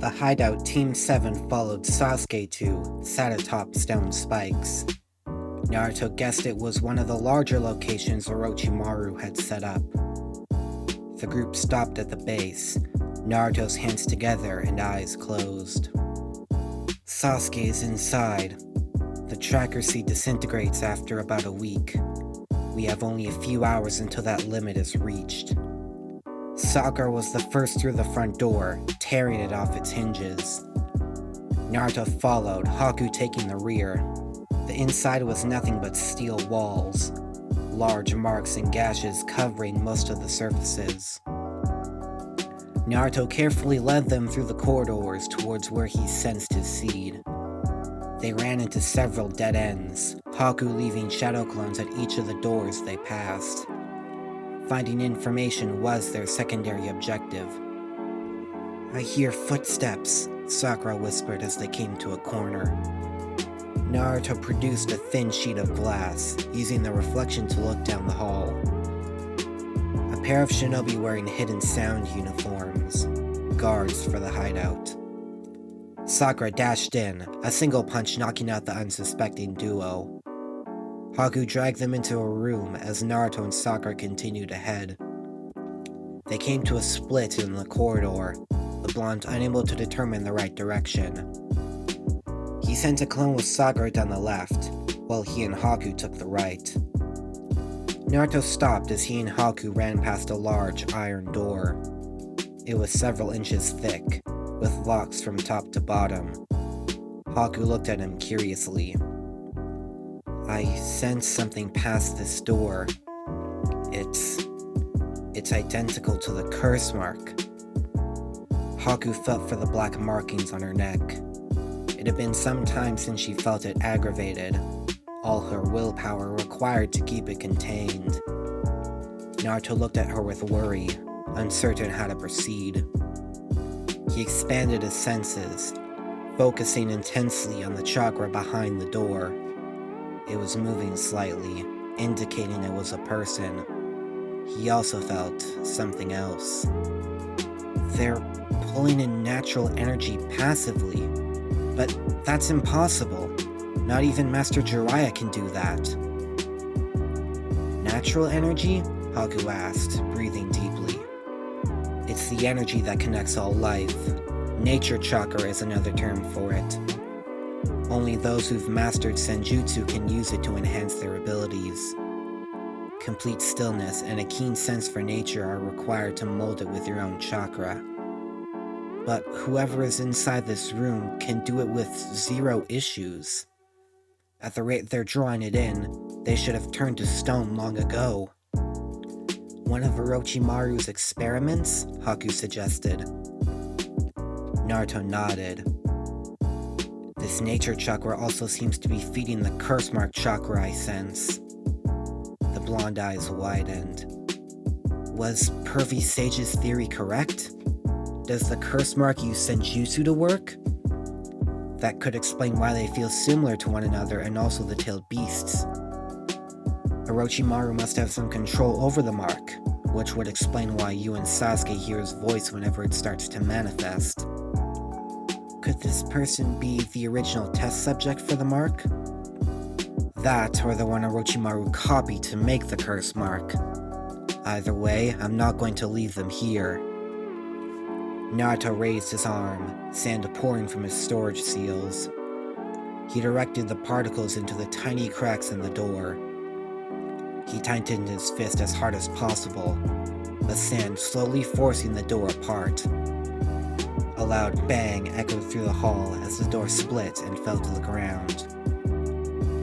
The hideout Team 7 followed Sasuke to sat atop stone spikes. Naruto guessed it was one of the larger locations Orochimaru had set up. The group stopped at the base, Naruto's hands together and eyes closed. Sasuke is inside. The tracker seed disintegrates after about a week. We have only a few hours until that limit is reached. Sakura was the first through the front door, tearing it off its hinges. Naruto followed, Haku taking the rear. The inside was nothing but steel walls, large marks and gashes covering most of the surfaces. Naruto carefully led them through the corridors towards where he sensed his seed. They ran into several dead ends, Haku leaving shadow clones at each of the doors they passed. Finding information was their secondary objective. "I hear footsteps," Sakura whispered as they came to a corner. Naruto produced a thin sheet of glass, using the reflection to look down the hall. A pair of shinobi wearing hidden sound uniforms, guards for the hideout. Sakura dashed in, a single punch knocking out the unsuspecting duo. Haku dragged them into a room as Naruto and Sakura continued ahead. They came to a split in the corridor, the blonde unable to determine the right direction. He sent a clone with Sakura down the left, while he and Haku took the right. Naruto stopped as he and Haku ran past a large iron door. It was several inches thick, with locks from top to bottom. Haku looked at him curiously. "I sense something past this door. It's identical to the curse mark." Haku felt for the black markings on her neck. It had been some time since she felt it aggravated, all her willpower required to keep it contained. Naruto looked at her with worry, uncertain how to proceed. He expanded his senses, focusing intensely on the chakra behind the door. It was moving slightly, indicating it was a person. He also felt something else. "They're pulling in natural energy passively, but that's impossible. Not even Master Jiraiya can do that." "Natural energy?" Haku asked, breathing deeply. "It's the energy that connects all life. Nature chakra is another term for it. Only those who've mastered senjutsu can use it to enhance their abilities. Complete stillness and a keen sense for nature are required to mold it with your own chakra. But whoever is inside this room can do it with zero issues. At the rate they're drawing it in, they should have turned to stone long ago." "One of Orochimaru's experiments?" Haku suggested. Naruto nodded. "This nature chakra also seems to be feeding the curse mark chakra I sense." The blonde eyes widened. "Was Pervy Sage's theory correct? Does the curse mark use senjutsu to work? That could explain why they feel similar to one another and also the tailed beasts. Orochimaru must have some control over the mark, which would explain why you and Sasuke hear his voice whenever it starts to manifest. Could this person be the original test subject for the mark? That, or the one Orochimaru copied to make the curse mark. Either way, I'm not going to leave them here." Naruto raised his arm, sand pouring from his storage seals. He directed the particles into the tiny cracks in the door. He tightened his fist as hard as possible, the sand slowly forcing the door apart. A loud bang echoed through the hall as the door split and fell to the ground.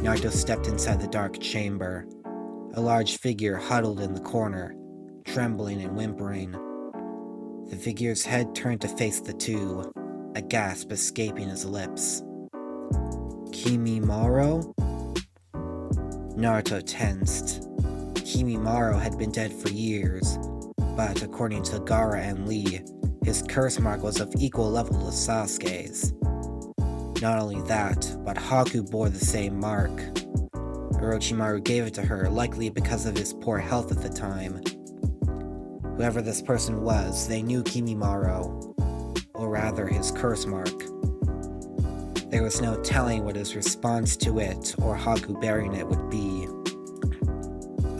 Naruto stepped inside the dark chamber. A large figure huddled in the corner, trembling and whimpering. The figure's head turned to face the two, a gasp escaping his lips. "Kimimaro?" Naruto tensed. Kimimaro had been dead for years, but according to Gaara and Lee, his curse mark was of equal level to Sasuke's. Not only that, but Haku bore the same mark. Orochimaru gave it to her, likely because of his poor health at the time. Whoever this person was, they knew Kimimaro. or rather his curse mark. There was no telling what his response to it or Haku bearing it would be.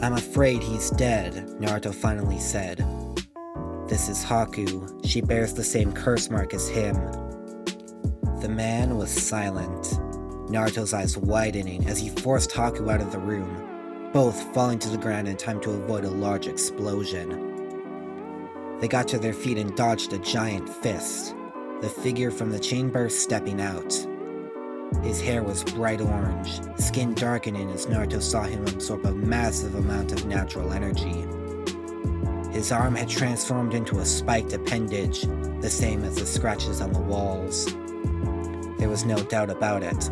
"I'm afraid he's dead," Naruto finally said. "This is Haku. She bears the same curse mark as him." The man was silent, Naruto's eyes widening as he forced Haku out of the room, both falling to the ground in time to avoid a large explosion. They got to their feet and dodged a giant fist, the figure from the chamber stepping out. His hair was bright orange, skin darkening as Naruto saw him absorb a massive amount of natural energy. His arm had transformed into a spiked appendage, the same as the scratches on the walls. There was no doubt about it.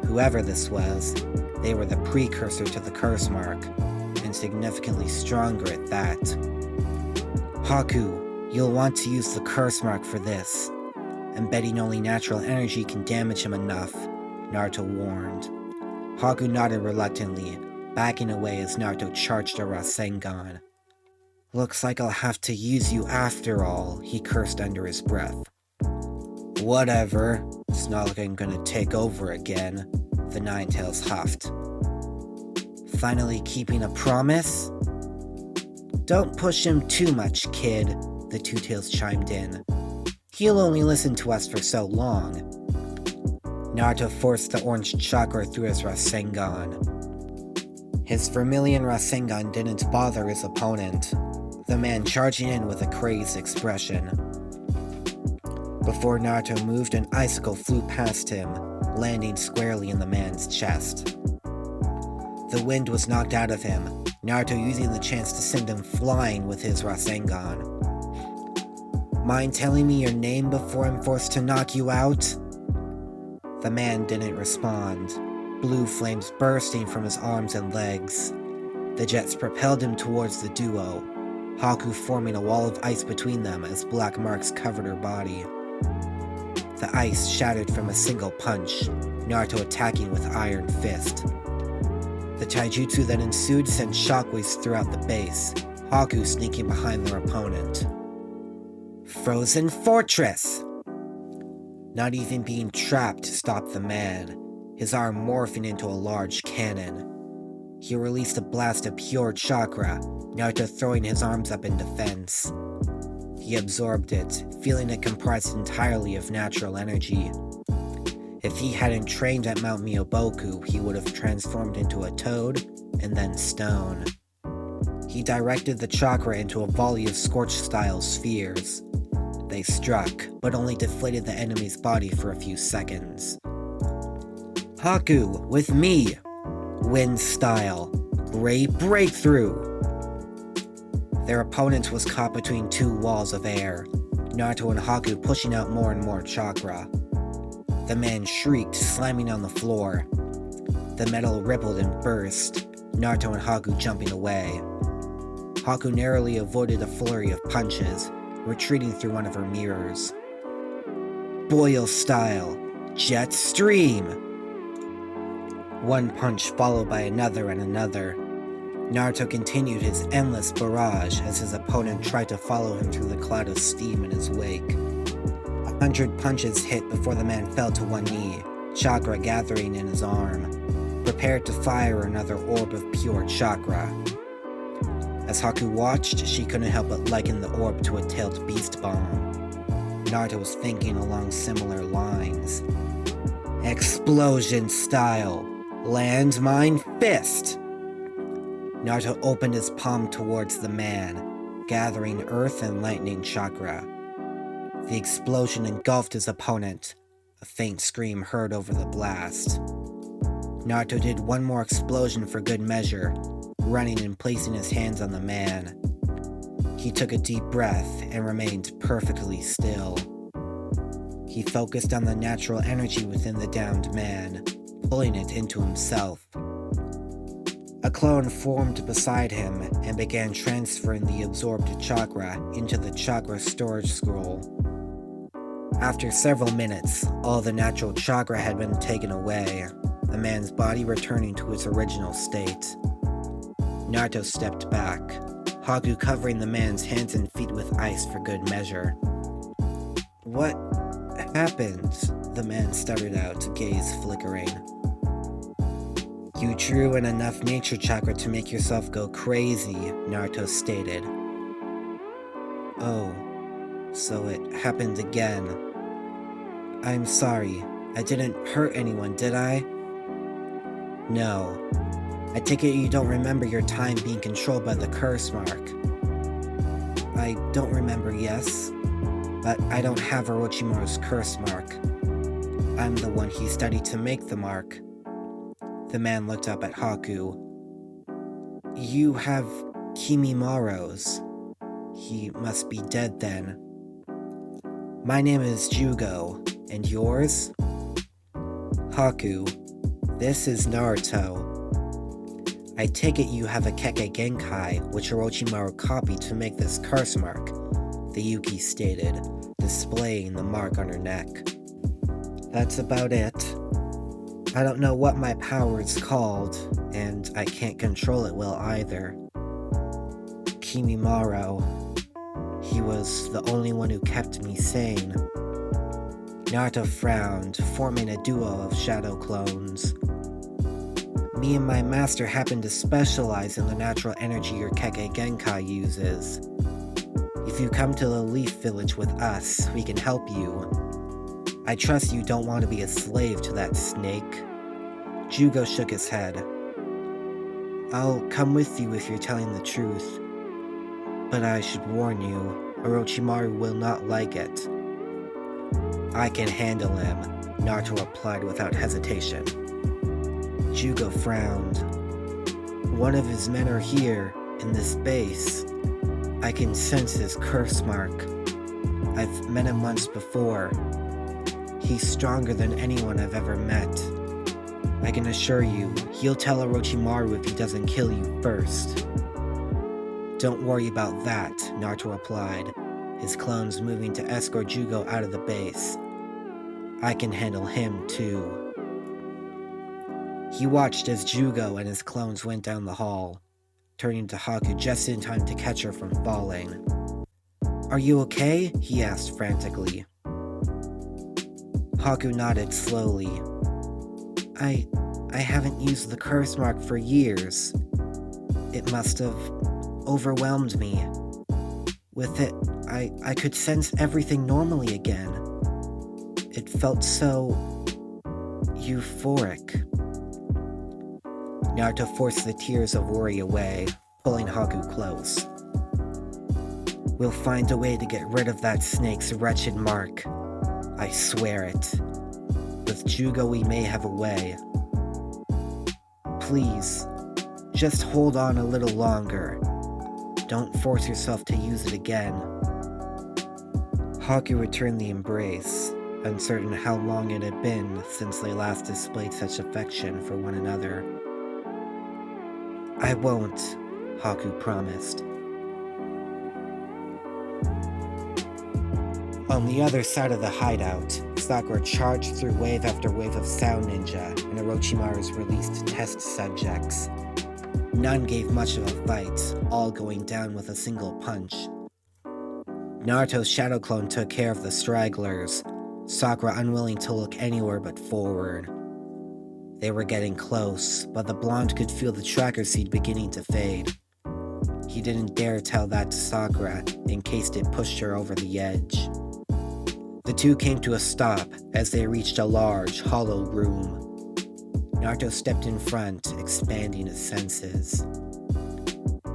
Whoever this was, they were the precursor to the curse mark, and significantly stronger at that. "Haku, you'll want to use the curse mark for this. I'm betting only natural energy can damage him enough," Naruto warned. Haku nodded reluctantly, backing away as Naruto charged a Rasengan. "Looks like I'll have to use you after all," he cursed under his breath. "Whatever, it's not like I'm gonna take over again," the Ninetales huffed. "Finally keeping a promise?" "Don't push him too much, kid," the Two Tails chimed in. "He'll only listen to us for so long." Naruto forced the orange chakra through his Rasengan. His vermilion Rasengan didn't bother his opponent, the man charging in with a crazed expression. Before Naruto moved, an icicle flew past him, landing squarely in the man's chest. The wind was knocked out of him, Naruto using the chance to send him flying with his Rasengan. "Mind telling me your name before I'm forced to knock you out?" The man didn't respond, blue flames bursting from his arms and legs. The jets propelled him towards the duo, Haku forming a wall of ice between them as black marks covered her body. The ice shattered from a single punch, Naruto attacking with Iron Fist. The taijutsu that ensued sent shockwaves throughout the base, Haku sneaking behind their opponent. "Frozen Fortress!" Not even being trapped stopped the man, his arm morphing into a large cannon. He released a blast of pure chakra, Naruto throwing his arms up in defense. He absorbed it, feeling it comprised entirely of natural energy. If he hadn't trained at Mount Myoboku, he would have transformed into a toad, and then stone. He directed the chakra into a volley of scorch-style spheres. They struck, but only deflated the enemy's body for a few seconds. "Haku, with me! Wind style. Great breakthrough!" Their opponent was caught between two walls of air, Naruto and Haku pushing out more and more chakra. The man shrieked, slamming on the floor. The metal rippled and burst, Naruto and Haku jumping away. Haku narrowly avoided a flurry of punches, retreating through one of her mirrors. "Boil style! Jet stream!" One punch followed by another and another. Naruto continued his endless barrage as his opponent tried to follow him through the cloud of steam in his wake. 100 punches hit before the man fell to one knee, chakra gathering in his arm, prepared to fire another orb of pure chakra. As Haku watched, she couldn't help but liken the orb to a tailed beast bomb. Naruto was thinking along similar lines. "Explosion style! Landmine fist!" Naruto opened his palm towards the man, gathering earth and lightning chakra. The explosion engulfed his opponent, a faint scream heard over the blast. Naruto did one more explosion for good measure, running and placing his hands on the man. He took a deep breath and remained perfectly still. He focused on the natural energy within the downed man, pulling it into himself. A clone formed beside him and began transferring the absorbed chakra into the chakra storage scroll. After several minutes, all the natural chakra had been taken away, the man's body returning to its original state. Naruto stepped back, Haku covering the man's hands and feet with ice for good measure. What happened? The man stuttered out, gaze flickering. You drew in enough nature chakra to make yourself go crazy, Naruto stated. Oh, so it happened again. I'm sorry, I didn't hurt anyone, did I? No. I take it you don't remember your time being controlled by the curse mark. I don't remember, yes, but I don't have Orochimaru's curse mark. I'm the one he studied to make the mark. The man looked up at Haku. You have Kimimaro's. He must be dead then. My name is Jugo, and yours? Haku. This is Naruto. I take it you have a Kekkei Genkai, which Orochimaru copied to make this curse mark, the Yuki stated, displaying the mark on her neck. That's about it. I don't know what my power is called, and I can't control it well either. Kimimaro. He was the only one who kept me sane. Naruto frowned, forming a duo of shadow clones. Me and my master happen to specialize in the natural energy your Kekkei Genkai uses. If you come to the Leaf Village with us, we can help you. I trust you don't want to be a slave to that snake. Jugo shook his head. I'll come with you if you're telling the truth. But I should warn you, Orochimaru will not like it. I can handle him, Naruto replied without hesitation. Jugo frowned. One of his men are here, in this base. I can sense his curse mark. I've met him once before. He's stronger than anyone I've ever met. I can assure you, he'll tell Orochimaru if he doesn't kill you first. Don't worry about that, Naruto replied, his clones moving to escort Jugo out of the base. I can handle him too. He watched as Jugo and his clones went down the hall, turning to Haku just in time to catch her from falling. Are you okay? He asked frantically. Haku nodded slowly. I haven't used the curse mark for years. It must have overwhelmed me. With it, I could sense everything normally again. It felt so euphoric. Naruto forced the tears of worry away, pulling Haku close. We'll find a way to get rid of that snake's wretched mark. I swear it. With Jugo we may have a way. Please, just hold on a little longer. Don't force yourself to use it again. Haku returned the embrace, uncertain how long it had been since they last displayed such affection for one another. I won't, Haku promised. On the other side of the hideout, Sakura charged through wave after wave of Sound Ninja and Orochimaru's released test subjects. None gave much of a fight, all going down with a single punch. Naruto's shadow clone took care of the stragglers, Sakura unwilling to look anywhere but forward. They were getting close, but the blonde could feel the tracker seed beginning to fade. He didn't dare tell that to Sakura, in case it pushed her over the edge. The two came to a stop as they reached a large, hollow room. Naruto stepped in front, expanding his senses.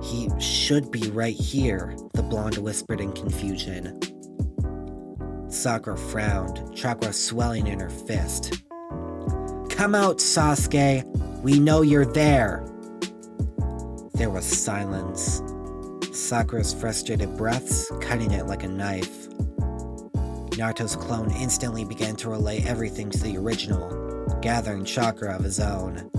He should be right here, the blonde whispered in confusion. Sakura frowned, chakra swelling in her fist. Come out, Sasuke! We know you're there! There was silence. Sakura's frustrated breaths cutting it like a knife. Naruto's clone instantly began to relay everything to the original, gathering chakra of his own.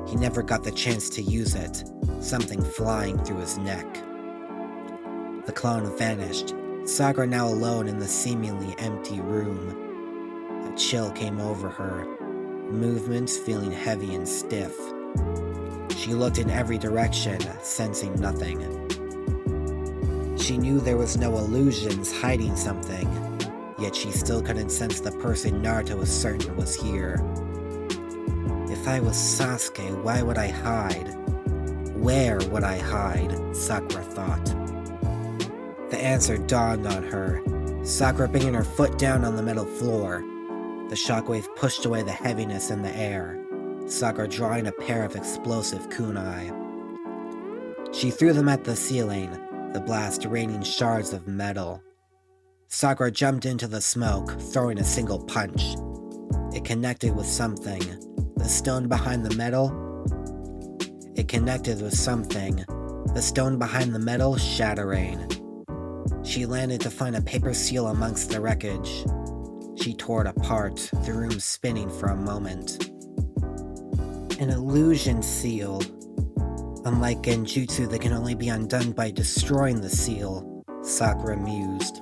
He never got the chance to use it, something flying through his neck. The clone vanished, Sakura now alone in the seemingly empty room. A chill came over her, movements feeling heavy and stiff. She looked in every direction, sensing nothing. She knew there was no illusions hiding something, yet she still couldn't sense the person Naruto was certain was here. If I was Sasuke, why would I hide? Where would I hide? Sakura thought. The answer dawned on her. Sakura bringing her foot down on the metal floor. The shockwave pushed away the heaviness in the air, Sakura drawing a pair of explosive kunai. She threw them at the ceiling, the blast raining shards of metal. Sakura jumped into the smoke, throwing a single punch. It connected with something. The stone behind the metal? It connected with something. The stone behind the metal shattering. She landed to find a paper seal amongst the wreckage. She tore it apart, the room spinning for a moment. An illusion seal. Unlike genjutsu that can only be undone by destroying the seal, Sakura mused.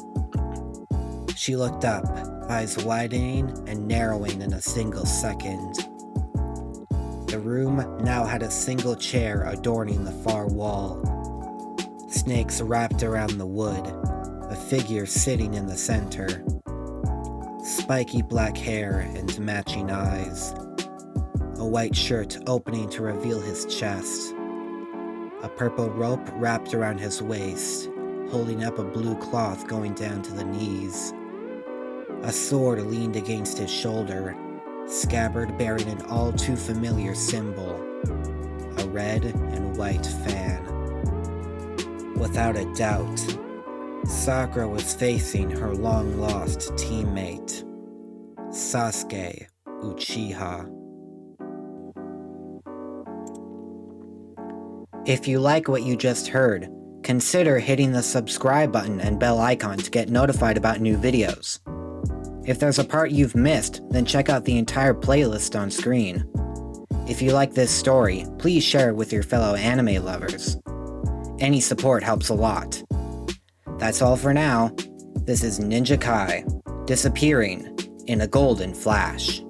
She looked up, eyes widening and narrowing in a single second. The room now had a single chair adorning the far wall. Snakes wrapped around the wood, a figure sitting in the center. Spiky black hair and matching eyes. A white shirt opening to reveal his chest. A purple rope wrapped around his waist, holding up a blue cloth going down to the knees. A sword leaned against his shoulder, scabbard bearing an all too familiar symbol, a red and white fan. Without a doubt, Sakura was facing her long-lost teammate, Sasuke Uchiha. If you like what you just heard, consider hitting the subscribe button and bell icon to get notified about new videos. If there's a part you've missed, then check out the entire playlist on screen. If you like this story, please share it with your fellow anime lovers. Any support helps a lot. That's all for now. This is Ninja Kai, disappearing in a golden flash.